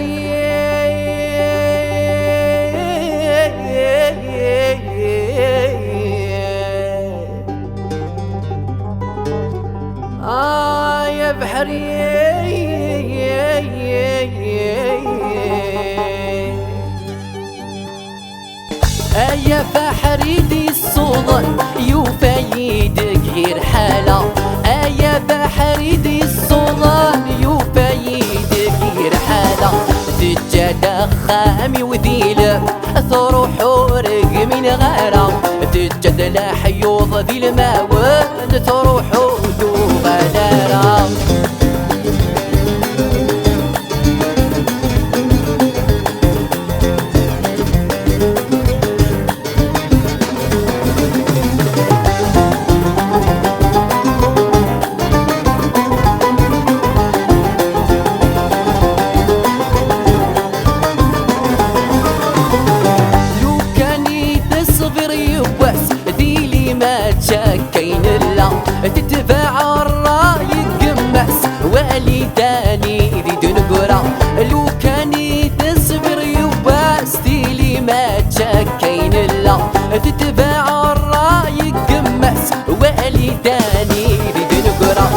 بحري يا بحري يا بحري دي الصوضن يفايدك غير حالة يا بحري دي الصوضن يفايدك غير حالة تجد خامي وذيلة ثروح ورق من غارة تجد لحيوض ذي الماوان تروح ودو غدارة كاين لا تتبع الراي قماس والداني ذي دنقرا لو كان تصبر يباس ديلي ما كاين لا تتبع الراي قماس والداني ذي دنقرا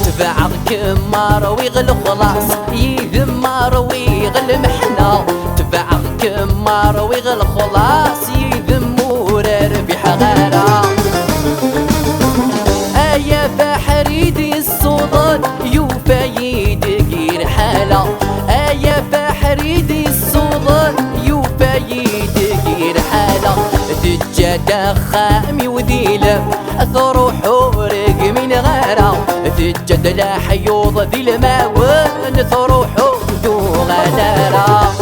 تبع كمار ويغل خلاص يذمار ويغل محنا تبع كمار ويغل خلاص يذمور ربح غارة يا بحري دي الصوضن يفايدك غير حالة يا بحري دي الصوضن يفايدك غير حالة تجد خامي وذيلة ثروح ورق من غارة تجد لحيوض ذي الماوان ثروح ودو غدارة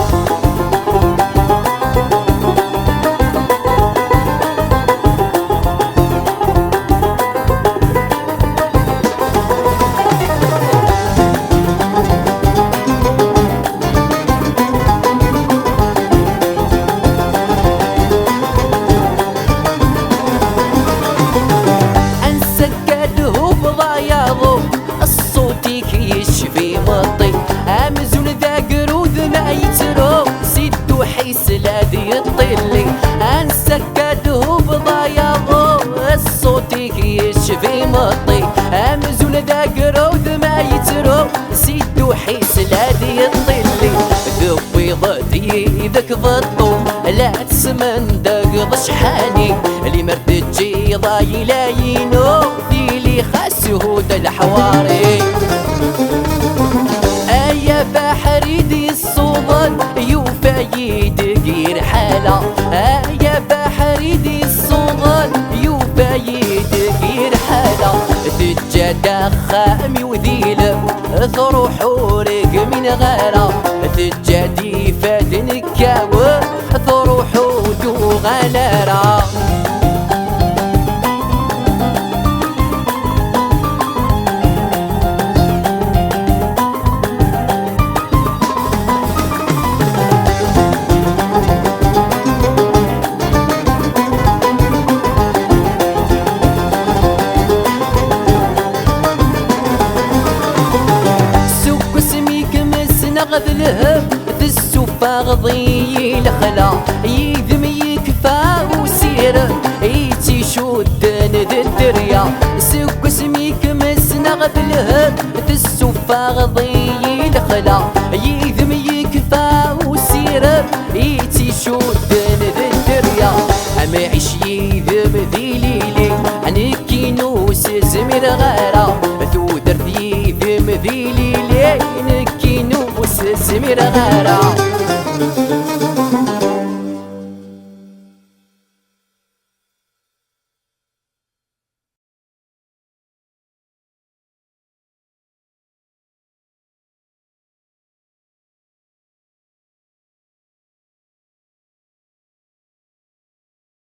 يشفي مطي امزون ذا قرود ما يترو سيدو حيس الذي يطلي انسكده بضياضو الصوتيك يشفي مطي امزون ذا قرود ما يترو سيدو حيس الذي يطلي ذوي ضدي ذاك ضدو لا تسمن دق شحاني اللي مرد تجي ضاي لاينو ديلي خاسه دا الحواري يا بحري دي الصوضن يفايدك غير حالة يا بحري دي الصوضن يفايدك غير حالة تجد خامي وذيلة ثروح ورق من غارة تجد فاتن كاوى ثروح ودو غلارة نغذ الهب السوفا غضي الخلا يذم يكفى وسير يتي شودن ذي الدريا سوق سميك مس نغذ الهب السوفا غضي الخلا يذم يكفى وسير يتي شودن ذي الدريا اما عيش يذم ذي ليلي عنكي نوس زمر غارة ثودر يذم ذي ليلي نكي نوس زمر غارة